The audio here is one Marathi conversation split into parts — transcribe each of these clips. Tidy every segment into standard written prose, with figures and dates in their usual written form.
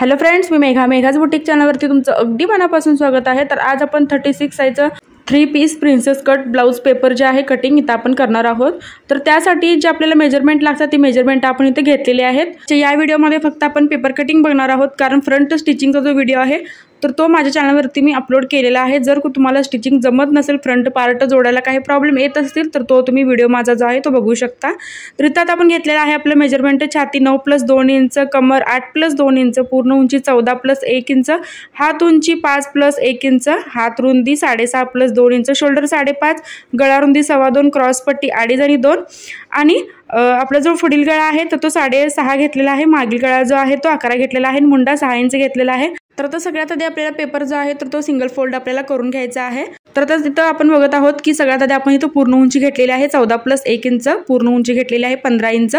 हॅलो फ्रेंड्स, मी मेघाज बुटीक चॅनलवरती तुमचं अगदी मनापासून स्वागत आहे। तर आज आपण 36 साईजचं 3 piece princess cut blouse paper जे आहे कटिंग इथं आपण करणार आहोत। तर त्यासाठी जे आपल्याला मेजरमेंट लागतात ती मेजरमेंट आपण इथे घेतलेली आहेत। या व्हिडिओमध्ये फक्त आपण पेपर कटिंग बघणार आहोत, कारण फ्रंट स्टिचिंगचा जो व्हिडिओ आहे तर तो माझ्या चॅनलवरती मी अपलोड केलेला आहे। जर तुम्हाला स्टिचिंग जमत नसेल, फ्रंट पार्ट जोडायला काही प्रॉब्लेम येत असतील तर तो तुम्ही व्हिडिओ माझा जो आहे तो बघू शकता। तर इथं आपण घेतलेला आहे आपलं मेजरमेंट छाती 9+2 इंच, कमर 8+2 इंच, पूर्ण उंची 14+1 इंच, हात उंची 5+1 इंच, हात रुंदी 6.5+2 इंच, शोल्डर 5.5, गळा रुंदी 2.25, क्रॉस पट्टी 2.5 आणि 2 आणि आपला जो पुढील गळा आहे तर तो 6.5 घेतलेला आहे। मागील गळा जो आहे तो 11 घेतलेला आहे, मुंडा 6 इंच घेतलेला आहे। तर तो सगळ्यात आधी आपल्याला पेपर जो आहे तर तो सिंगल फोल्ड आपल्याला करून घ्यायचा आहे। तर तिथं आपण बघत आहोत की सगळ्यात आधी आपण इथं पूर्ण उंची घेतलेली आहे 14+1 इंच, पूर्ण उंची घेतलेली आहे 15 इंच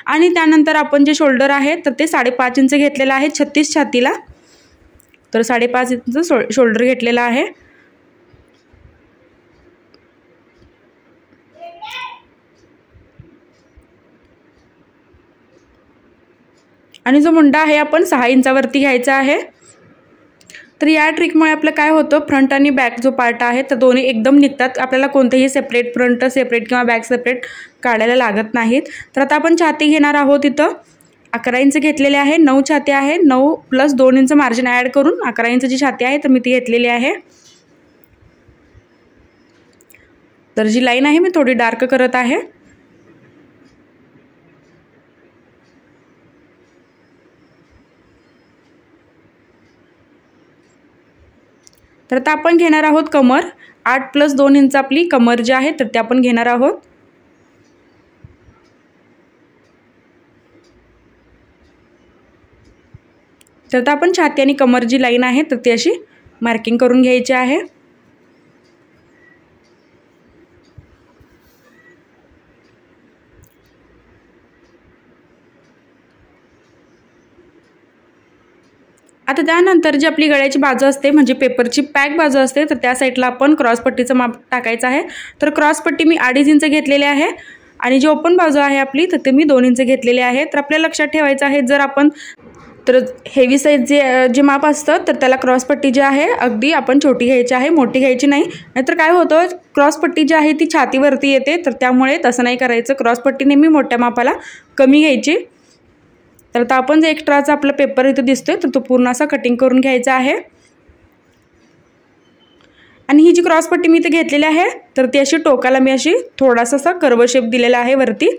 आणि त्यानंतर आपण जे शोल्डर आहे तर ते 5.5 इंच घेतलेला आहे 36 छातीला। तर 5.5 इंच शोल्डर घेतलेला आहे आणि जो मुंडा आहे आपण 6 इंचावरती घ्यायचा आहे। तर या ट्रिकमुळे आपलं काय होतं, फ्रंट आणि बॅक जो पार्ट आहे तर दोन्ही एकदम निघतात। आपल्याला कोणतेही सेपरेट फ्रंट सेपरेट किंवा बॅक सेपरेट काढायला लागत नाहीत। तर आता आपण छाती घेणार आहोत। इथं 11 इंच घेतलेले आहे, 9 छाती आहे, 9+2 इंच मार्जिन ॲड करून 11 इंचची छाती आहे तर मी ती घेतलेली आहे। तर जी लाईन आहे मी थोडी डार्क करत आहे। तर आता आपण घेणार आहोत कमर 8+2 इंच आपली कमर जी आहे तर ते आपण घेणार आहोत। तर आता आपण छाती आणि कमर जी लाईन आहे तर ती अशी मार्किंग करून घ्यायची आहे। आता त्यानंतर जी आपली गळ्याची बाजू असते म्हणजे पेपरची पॅक बाजू असते तर त्या साईडला आपण क्रॉस पट्टीचं माप टाकायचं आहे। तर क्रॉस पट्टी मी 2.5 इंच घेतलेली आहे आणि जी ओपन बाजू आहे आपली तर ते मी 2 इंच घेतलेले आहे। तर आपल्याला लक्षात ठेवायचं आहे, जर आपण तर हेवी साईज जे माप असतं तर त्याला क्रॉस पट्टी जी आहे अगदी आपण छोटी घ्यायची आहे, मोठी घ्यायची नाही। नाहीतर काय होतं, क्रॉस पट्टी जी आहे ती छातीवरती येते, तर त्यामुळे तसं नाही करायचं। क्रॉस पट्टी नेहमी मोठ्या मापाला कमी घ्यायची। तर आता आपण जे एक्स्ट्राचा आपला पेपर इथे दिसतोय तर तो पूर्ण असा कटिंग करून घ्यायचा आहे। आणि ही जी क्रॉस पट्टी मी इथे घेतलेली आहे तर ती अशी टोकाला मी अशी थोडासा असा कर्व शेप दिलेला आहे वरती।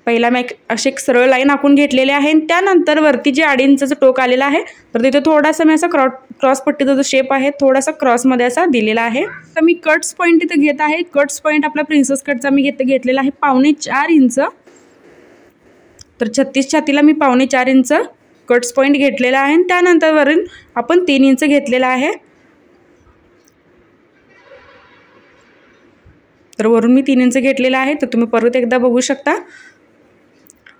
पहिला मी अशी एक सरळ लाईन आखून घेतलेली आहे आणि त्यानंतर वरती जे 2.5 इंचचं टोक आलेलं आहे तर तिथे थोडासा मी असा क्रॉस पट्टीचा जो शेप आहे थोडासा क्रॉसमध्ये असा दिलेला आहे। तर मी कट्स पॉईंट इथे घेत आहे। कट्स पॉईंट आपला प्रिन्सेस कटचा मी घेतलेला आहे 4.5 इंच। तर 36 छातीला मी 4.5 इंच कट्स पॉईंट घेतलेला आहे आणि त्यानंतर वरून आपण 3 इंच घेतलेला आहे। तर वरून मी 3 इंच घेतलेला आहे, तर तुम्ही परत एकदा बघू शकता।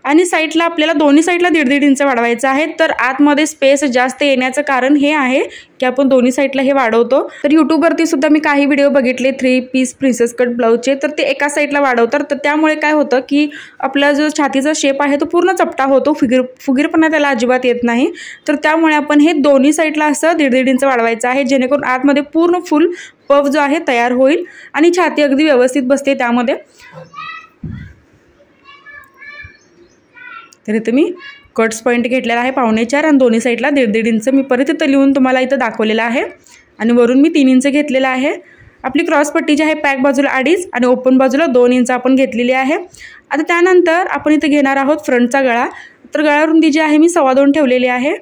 आणि साईडला आपल्याला दोन्ही साईडला 1.5 इंच वाढवायचं आहे। तर आतमध्ये स्पेस जास्त येण्याचं कारण हे आहे की आपण दोन्ही साईडला हे वाढवतो। तर यूट्यूबवरती सुद्धा मी काही व्हिडिओ बघितले 3 पीस प्रिन्सेस कट ब्लाउजचे, तर ते एका साईडला वाढवतात। तर त्यामुळे काय होतं की आपला जो छातीचा शेप आहे तो पूर्ण चपटा होतो, फुगीरपणा त्याला अजिबात येत नाही। तर त्यामुळे आपण हे दोन्ही साईडला असं 1.5 इंच वाढवायचं आहे, जेणेकरून आतमध्ये पूर्ण फुल पफ जो आहे तयार होईल आणि छाती अगदी व्यवस्थित बसते त्यामध्ये। तर इथे मी कट्स पॉईंट घेतलेला आहे 4.5 आणि दोन्ही साईडला 1.5 इंच मी परत इथं लिहून तुम्हाला इथं दाखवलेला आहे। आणि वरून मी 3 इंच घेतलेला आहे। आपली क्रॉस पट्टी जी आहे पॅक बाजूला 2.5 आणि ओपन बाजूला 2 इंच आपण घेतलेली आहे। आता त्यानंतर आपण इथे घेणार आहोत फ्रंटचा गळा। तर गळा रुंदी जी आहे मी 2.25 ठेवलेली आहे।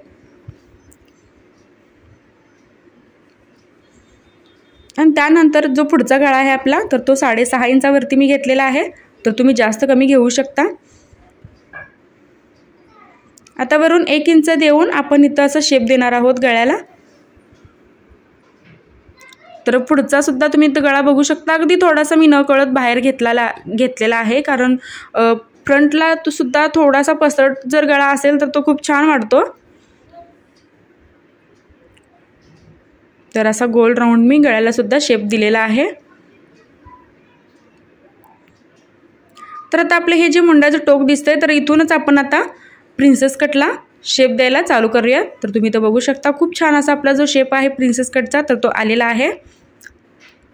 आणि त्यानंतर जो पुढचा गळा आहे आपला तर तो 6.5 इंचावरती मी घेतलेला आहे। तर तुम्ही जास्त कमी घेऊ शकता। आता वरून 1 इंच देऊन आपण इथं असं शेप देणार आहोत गळ्याला। तर पुढचा सुद्धा तुम्ही इथं गळा बघू शकता, अगदी थोडासा मी न कळत बाहेर घेतलेला आहे, कारण फ्रंटला तो सुद्धा थोडासा पसरट जर गळा असेल तर तो खूप छान वाटतो। तर असा गोल राऊंड मी गळ्याला सुद्धा शेप दिलेला आहे। तर आता आपले हे जे मुंडाचं टोक दिसतंय तर इथूनच आपण आता प्रिन्सेस कटला शेप द्यायला चालू करूया। तर तुम्ही तर बघू शकता खूप छान असा आपला जो शेप आहे प्रिन्सेस कटचा तर तो आलेला आहे।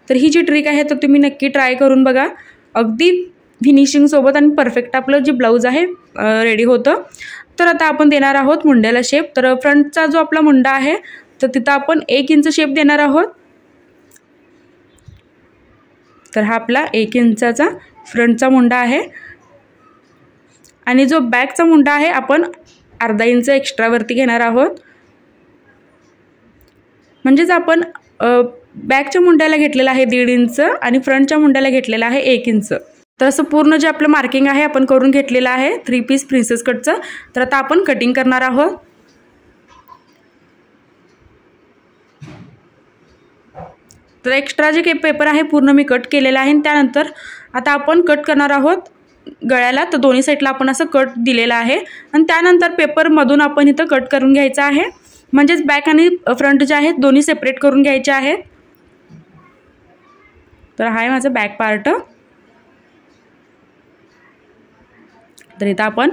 तर ही जी ट्रिक आहे तर तुम्ही नक्की ट्राय करून बघा, अगदी फिनिशिंग सोबत आणि परफेक्ट आपलं जे ब्लाऊज आहे रेडी होतं। तर आता आपण देणार आहोत मुंड्याला शेप। तर फ्रंटचा जो आपला मुंडा आहे तर तिथं आपण 1 इंच शेप देणार आहोत। तर हा आपला 1 इंचाचा फ्रंटचा मुंडा आहे आणि जो बॅकचा मुंडा आहे आपण अर्धा इंच एक्स्ट्रा वरती घेणार आहोत। म्हणजेच आपण बॅकच्या मुंड्याला घेतलेला आहे 1.5 इंच आणि फ्रंटच्या मुंड्याला घेतलेला आहे 1 इंच। तर असं पूर्ण जे आपलं मार्किंग आहे आपण करून घेतलेलं आहे 3 पीस प्रिन्सेस कटचं। तर आता आपण कटिंग करणार आहोत। तर एक्स्ट्रा जे पेपर आहे पूर्ण मी कट केलेला आहे। त्यानंतर आता आपण कट करणार आहोत गळ्याला। तर दोन्ही साईडला आपण असं कट दिलेला आहे आणि त्यानंतर पेपरमधून आपण इथं कट करून घ्यायचं आहे। म्हणजेच बॅक आणि फ्रंट जे आहेत दोन्ही सेपरेट करून घ्यायचे आहेत। तर हा आहे माझा बॅक पार्ट। तर इथं आपण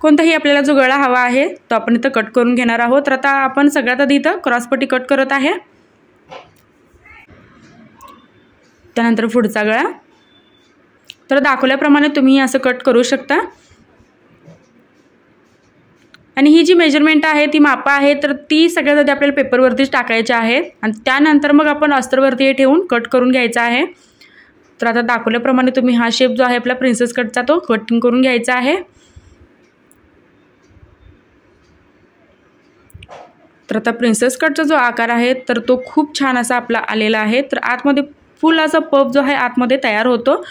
कोणताही आपल्याला जो गळा हवा आहे तो आपण इथं कट करून घेणार आहोत। तर आता आपण सगळ्यात आधी इथं क्रॉसपट्टी कट करत आहे, त्यानंतर पुढचा गळा। तर दाखवल्याप्रमाणे तुम्ही असं कट करू शकता आणि ही जी मेजरमेंट आहे ती माप आहे तर ती सगळ्यात आधी आपल्याला पेपरवरतीच टाकायची आहेत आणि त्यानंतर मग आपण अस्तरवरती ठेवून कट करून घ्यायचा आहे। तर आता दाखवल्याप्रमाणे तुम्ही हा शेप जो आहे आपला प्रिन्सेस कटचा तो कटिंग करून घ्यायचा आहे। तर आता प्रिन्सेस कटचा जो आकार आहे तर तो खूप छान असा आपला आलेला आहे। तर आतमध्ये फुल असा पफ जो आहे आतमध्ये तयार होतो।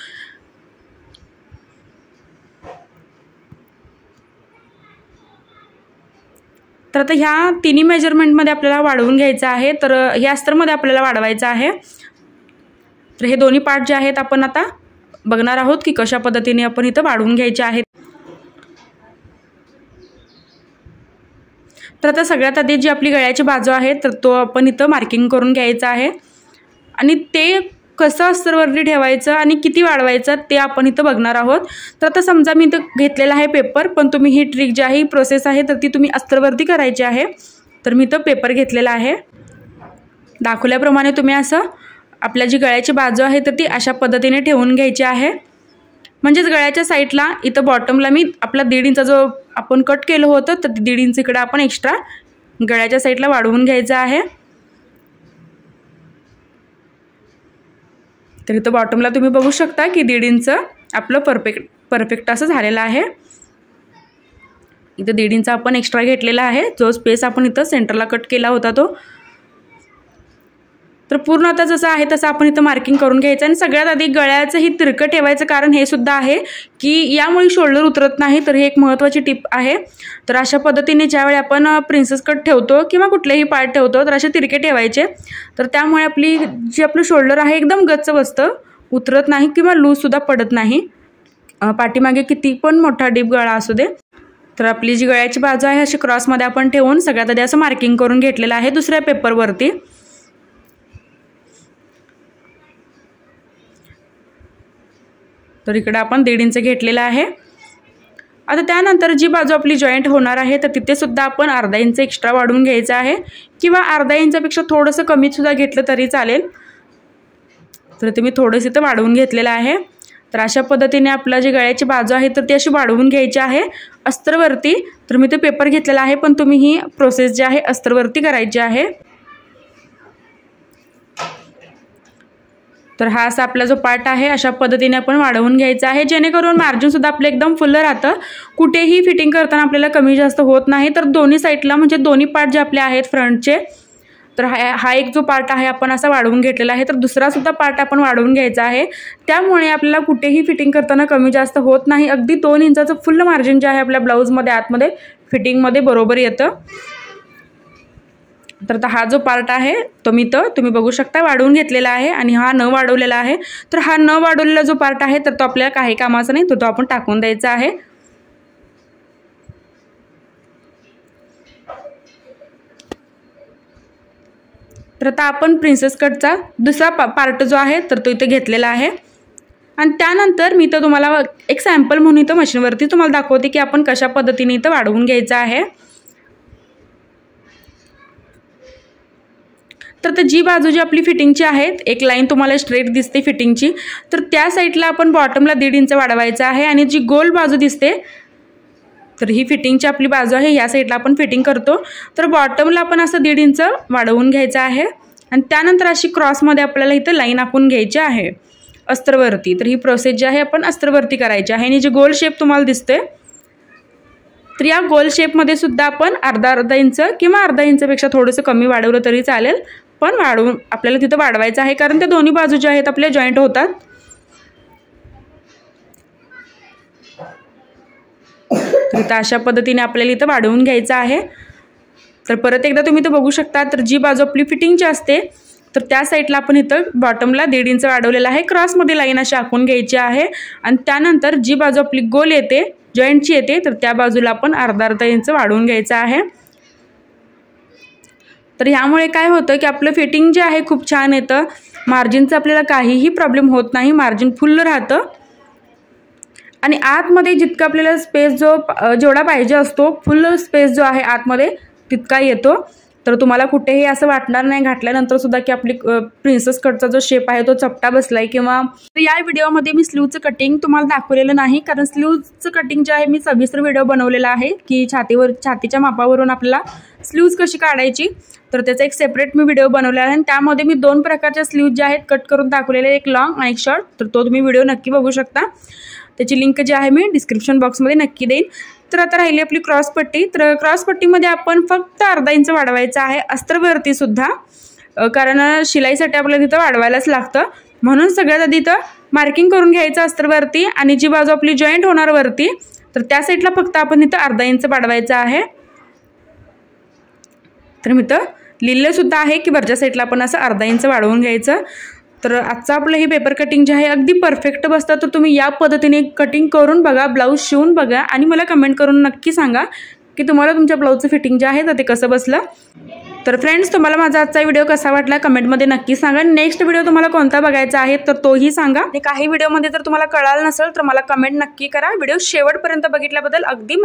तर आता ह्या तिन्ही मेजरमेंटमध्ये आपल्याला वाढवून घ्यायचं आहे। तर हे अस्तरमध्ये आपल्याला वाढवायचं आहे। तर हे दोन्ही पार्ट जे आहेत आपण आता बघणार आहोत की कशा पद्धतीने आपण इथं वाढवून घ्यायचे आहेत। तर आता सगळ्यात आधी जी आपली गळ्याची बाजू आहे तर तो आपण इथं मार्किंग करून घ्यायचं आहे आणि ते कसं अस्तरवरती ठेवायचं आणि किती वाढवायचं ते आपण इथं बघणार आहोत। तर आता समजा मी इथं घेतलेला आहे पेपर, पण तुम्ही ही ट्रिक जी आहे ही प्रोसेस आहे तर ती तुम्ही अस्तरवरती करायची आहे। तर मी इथं पेपर घेतलेला आहे, दाखवल्याप्रमाणे तुम्ही असं आपल्या जी गळ्याची बाजू आहे तर ती अशा पद्धतीने ठेवून घ्यायची आहे। म्हणजेच गळ्याच्या साईडला इथं बॉटमला मी आपला 1.5 इंचा जो आपण कट केलं होतं तर 1.5 इंच इकडे आपण एक्स्ट्रा गळ्याच्या साईडला वाढवून घ्यायचं आहे। तर इथं बॉटमला तुम्ही बघू शकता की 1.5 इंच आपलं परफेक्ट असं झालेलं आहे। इथं 1.5 इंच आपण एक्स्ट्रा घेतलेला आहे, जो स्पेस आपण इथं सेंटरला कट केला होता तो। तर पूर्ण आता जसं आहे तसं आपण इथं मार्किंग करून घ्यायचं आणि सगळ्यात आधी गळ्याचं ही तिरकं ठेवायचं कारण हे सुद्धा आहे की यामुळे शोल्डर उतरत नाही। तर ही एक महत्त्वाची टिप आहे। तर अशा पद्धतीने ज्यावेळी आपण प्रिन्सेस कट ठेवतो किंवा कुठलेही पार्ट ठेवतो तर असे तिरके ठेवायचे। तर त्यामुळे आपलं शोल्डर आहे एकदम गच्च बसतं, उतरत नाही किंवा लूजसुद्धा पडत नाही, पाठीमागे किती पण मोठा डीप गळा असू दे। तर आपली जी गळ्याची बाजू आहे अशी क्रॉसमध्ये आपण ठेवून सगळ्यात आधी असं मार्किंग करून घेतलेलं आहे दुसऱ्या पेपरवरती। तर इकडे आपण 1.5 इंच घेतलेला आहे। आता त्यानंतर जी बाजू आपली जॉईंट होणार आहे तर तिथे सुद्धा आपण अर्धा इंच एक्स्ट्रा वाढवून घ्यायचं आहे किंवा अर्धा इंचापेक्षा थोडंसं कमी सुद्धा घेतलं तरी चालेल। तर ते मी थोडंसं इथं वाढवून घेतलेलं आहे। तर अशा पद्धतीने आपला जी गळ्याची बाजू आहे तर ती अशी वाढवून घ्यायची आहे अस्तरवरती। तर मी ते पेपर घेतलेला आहे, पण तुम्ही ही प्रोसेस जी आहे अस्तरवरती करायची आहे। तर हा असा आपला जो पार्ट आहे अशा पद्धतीने आपण वाढवून घ्यायचा आहे, जेणेकरून मार्जिनसुद्धा आपलं एकदम फुल राहतं, कुठेही फिटिंग करताना आपल्याला कमी जास्त होत नाही। तर दोन्ही साईडला म्हणजे दोन्ही पार्ट जे आपले आहेत फ्रंटचे तर हा एक जो पार्ट आहे आपण असा वाढवून घेतलेला आहे, तर दुसरा सुद्धा पार्ट आपण वाढवून घ्यायचा आहे। त्यामुळे आपल्याला कुठेही फिटिंग करताना कमी जास्त होत नाही, अगदी 2 इंचाचं फुल मार्जिन जे आहे आपल्या ब्लाऊजमध्ये आतमध्ये फिटिंगमध्ये बरोबर येतं। तर आता हा जो पार्ट आहे तो मी तुम्ही बघू शकता वाढवून घेतलेला आहे आणि हा न वाढवलेला आहे। तर हा न वाढवलेला जो पार्ट आहे तर तो आपल्याला काही कामाचा नाही, तो आपण टाकून द्यायचा आहे। तर आता आपण प्रिन्सेस कटचा दुसरा पार्ट जो आहे तर तो इथे घेतलेला आहे आणि त्यानंतर मी तुम्हाला एक सॅम्पल म्हणून इथं मशीनवरती तुम्हाला दाखवते की आपण कशा पद्धतीने इथं वाढवून घ्यायचं आहे। तर जी बाजू जी आपली फिटिंगची आहे, एक लाईन तुम्हाला स्ट्रेट दिसते फिटिंगची, तर त्या साईडला आपण बॉटमला 1.5 इंच वाढवायचं आहे आणि जी गोल बाजू दिसते तर ही फिटिंगची आपली बाजू आहे, या साईडला आपण फिटिंग करतो. तर बॉटमला आपण असं 1.5 इंच वाढवून घ्यायचं आहे आणि त्यानंतर अशी क्रॉसमध्ये आपल्याला इथं लाईन आखून घ्यायची आहे अस्तरवरती. तर ही प्रोसेस जी आहे आपण अस्तरवरती करायची आहे आणि जी गोल शेप तुम्हाला दिसते तर या गोल शेपमध्ये सुद्धा आपण अर्धा इंच किंवा अर्धा इंचपेक्षा थोडंसं कमी वाढवलं तरी चालेल, पण आपल्याला तिथं वाढवायचं आहे कारण त्या दोन्ही बाजू ज्या आहेत आपल्या जॉईंट होतात. तर इथं अशा पद्धतीने आपल्याला इथं वाढवून घ्यायचं आहे. तर परत एकदा तुम्ही इथं बघू शकता, तर जी बाजू आपली फिटिंगची असते तर त्या साईडला आपण इथं बॉटमला 1.5 इंच वाढवलेला आहे, क्रॉसमध्ये लाईन अशी आखून घ्यायची आहे आणि त्यानंतर जी बाजू आपली गोल येते जॉईंटची येते तर त्या बाजूला आपण अर्धा इंच वाढवून घ्यायचं आहे. तर ह्यामुळे काय होतं की आपलं फिटिंग जे आहे खूप छान येतं, मार्जिनचं आपल्याला काहीही प्रॉब्लेम होत नाही, मार्जिन फुल राहतं आणि आतमध्ये जितका आपल्याला स्पेस जेवढा पाहिजे असतो फुल स्पेस जो आहे आतमध्ये तितका येतो. तर तुम्हाला कुठेही असं वाटणार नाही घातल्यानंतर सुद्धा की आपली प्रिन्सेस कटचा जो शेप आहे तो चपटा बसलाय किंवा. या व्हिडिओमध्ये मी स्लीवचं कटिंग तुम्हाला दाखवलेलं नाही कारण स्लीवचं कटिंग जे आहे मी सविस्तर व्हिडिओ बनवलेला आहे की छातीच्या मापावरून आपल्याला स्लीव्ज कशी काढायची, तर त्याचा एक सेपरेट मी व्हिडिओ बनवलेला आहे आणि त्यामध्ये मी 2 प्रकारच्या स्लीव्ज ज्या आहेत कट करून दाखवलेले, एक लॉंग आणि एक शॉर्ट. तर तो तुम्ही व्हिडिओ नक्की बघू शकता, त्याची लिंक जी आहे मी डिस्क्रिप्शन बॉक्समध्ये नक्की देईन. तर आता राहिली आपली क्रॉसपट्टी. तर क्रॉसपट्टीमध्ये आपण फक्त अर्धा इंच वाढवायचं आहे अस्तरवरती सुद्धा, कारण शिलाईसाठी आपल्याला तिथं वाढवायलाच लागतं. म्हणून सगळ्यात आधी इथं मार्किंग करून घ्यायचं अस्तरवरती आणि जी बाजू आपली जॉईंट होणार वरती तर त्या साईडला फक्त आपण इथं अर्धा इंच वाढवायचं आहे. तर मी इथं लिहिलं सुद्धा आहे की वरच्या साईडला आपण असं अर्धा इंच वाढवून घ्यायचं. तर आजचं आपलं हे पेपर कटिंग जे आहे अगदी परफेक्ट बसतं. तर तुम्ही या पद्धतीने कटिंग करून बघा, ब्लाऊज शिवून बघा आणि मला कमेंट करून नक्की सांगा की तुम्हाला तुमच्या ब्लाऊजचं फिटिंग जे आहे तर ते कसं बसलं. तर फ्रेंड्स, तुम्हाला माझा आजचा व्हिडिओ कसा वाटला कमेंटमध्ये नक्की सांगा. नेक्स्ट व्हिडिओ तुम्हाला कोणता बघायचा आहे तर तोही सांगा. आणि काही व्हिडिओमध्ये जर तुम्हाला कळालं नसेल तर मला कमेंट नक्की करा. व्हिडिओ शेवटपर्यंत बघितल्याबद्दल अगदी